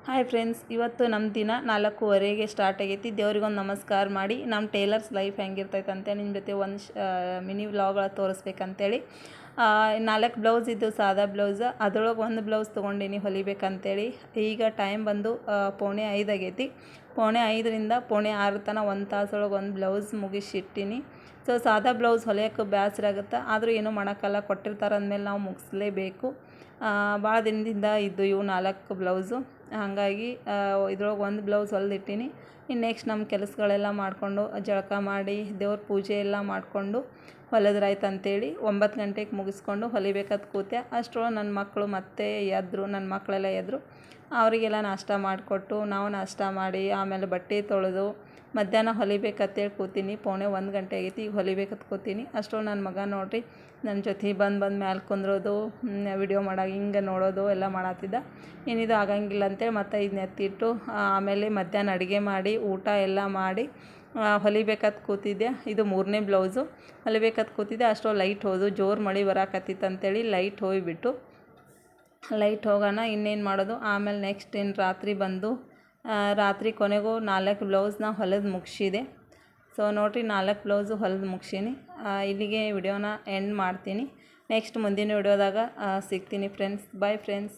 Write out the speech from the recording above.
Hi friends, ಇವತ್ತು ನಮ್ಮ ದಿನ 4:15ಗೆ ಸ್ಟಾರ್ಟ್ ಆಗೈತಿ. ದೇವ್ರಿಗೊಂದು ನಮಸ್ಕಾರ ಮಾಡಿ ನಮ್ಮ ಟೇಲರ್ಸ್ ಲೈಫ್ ಹೆಂಗಿರ್ತೈತೆ ಅಂತೇಳಿ ನಿಮ್ಮ ಜೊತೆ ಒಂದು ಮಿನಿ ವ್ಲಾಗ್ಗಳ ತೋರಿಸ್ಬೇಕಂತೇಳಿ 4 ಬ್ಲೌಸ್ ಇದ್ದು ಸಾದಾ ಬ್ಲೌಸ್. ಅದರೊಳಗೆ ಒಂದು ಬ್ಲೌಸ್ ತೊಗೊಂಡಿನಿ ಹೊಲಿಬೇಕಂತೇಳಿ. ಈಗ ಟೈಮ್ ಬಂದು 4:45 ಆಗೈತಿ. 4:45ರಿಂದ 5:45 ತನಕ 1 ತಾಸೊಳಗೆ ಒಂದು ಬ್ಲೌಸ್ ಮುಗಿಸಿಟ್ಟಿನಿ. ಸೊ ಸಾದಾ ಬ್ಲೌಸ್ ಹೊಲಿಯೋಕ್ಕೆ ಬೇಸರ ಆಗುತ್ತೆ, ಆದರೂ ಏನೂ ಮಾಡೋಕ್ಕಲ್ಲ, ಕೊಟ್ಟಿರ್ತಾರೆ ಅಂದಮೇಲೆ ನಾವು ಮುಗಿಸ್ಲೇಬೇಕು. ಭಾಳ ದಿನದಿಂದ ಇದ್ದು ಇವು 4 ಬ್ಲೌಸು. ಹಾಗಾಗಿ ಇದ್ರೊಳಗೆ ಒಂದು ಬ್ಲೌಸ್ ಹೊಲಿದಿಟ್ಟಿನಿ. ಇನ್ನು ನೆಕ್ಸ್ಟ್ ನಮ್ಮ ಕೆಲಸಗಳೆಲ್ಲ ಮಾಡಿಕೊಂಡು ಜಳಕ ಮಾಡಿ ದೇವ್ರ ಪೂಜೆ ಎಲ್ಲ ಮಾಡಿಕೊಂಡು ಹೊಲಿದ್ರಾಯ್ತು ಅಂತೇಳಿ 9 ಗಂಟೆಗೆ ಮುಗಿಸ್ಕೊಂಡು ಹೊಲಿಬೇಕಂತ ಕೂತೆ. ಅಷ್ಟರೊಳಗೆ ನನ್ನ ಮಕ್ಕಳು ಮತ್ತೆ ಎದ್ದರು, ನನ್ನ ಮಕ್ಕಳೆಲ್ಲ ಎದ್ದರು. ಅವರಿಗೆಲ್ಲ ನಾಷ್ಟ ಮಾಡಿಕೊಟ್ಟು ನಾವು ನಾಷ್ಟ ಮಾಡಿ ಆಮೇಲೆ ಬಟ್ಟೆ ತೊಳೆದು ಮಧ್ಯಾಹ್ನ ಹೊಲಿಬೇಕಂತೇಳಿ ಕೂತೀನಿ. 1 ಗಂಟೆ ಆಗೈತಿ. ಈಗ ಹೊಲಿಬೇಕಂತ ಕೂತೀನಿ. ಅಷ್ಟರೊಳಗೆ ನನ್ನ ಮಗ ನೋಡಿರಿ ನನ್ನ ಜೊತೆ ಬಂದು ಮ್ಯಾಲೆ ಕುಂದ್ರೋದು, ವಿಡಿಯೋ ಮಾಡಾಗ ಹಿಂಗೆ ನೋಡೋದು ಎಲ್ಲ ಮಾಡತ್ತಿದ್ದ. ಏನಿದು ಆಗಂಗಿಲ್ಲ ಅಂತೇಳಿ ಮತ್ತು ಇದನ್ನ ಎತ್ತಿಟ್ಟು ಆಮೇಲೆ ಮಧ್ಯಾಹ್ನ ಅಡುಗೆ ಮಾಡಿ ಊಟ ಎಲ್ಲ ಮಾಡಿ ಹೊಲಿಬೇಕಂತ ಕೂತಿದ್ದೆ. ಇದು 3ನೇ ಬ್ಲೌಸು. ಹೊಲಿಬೇಕಂತ ಕೂತಿದ್ದೆ. ಅಷ್ಟರೊಳಗೆ ಲೈಟ್ ಹೋದು, ಜೋರು ಮಳೆ ಬರಾಕತ್ತಿತ್ತು ಅಂತೇಳಿ ಲೈಟ್ ಹೋಗಿಬಿಟ್ಟು ಲೈಟ್ ಹೋಗೋಣ ಇನ್ನೇನು ಮಾಡೋದು. ಆಮೇಲೆ ನೆಕ್ಸ್ಟ್ ಇನ್ನು ರಾತ್ರಿ ಬಂದು ರಾತ್ರಿ ಕೊನೆಗೂ 4 ಬ್ಲೌಸ್ನ ಹೊಲಿದು ಮುಗಿಸಿದೆ. ಸೊ ನೋಡಿರಿ 4 ಬ್ಲೌಸು ಹೊಲಿದು ಮುಗಿಸೀನಿ. ಇಲ್ಲಿಗೆ ವಿಡಿಯೋನ ಎಂಡ್ ಮಾಡ್ತೀನಿ. ನೆಕ್ಸ್ಟ್ ಮುಂದಿನ ವಿಡಿಯೋದಾಗ ಸಿಗ್ತೀನಿ ಫ್ರೆಂಡ್ಸ್. Bye friends.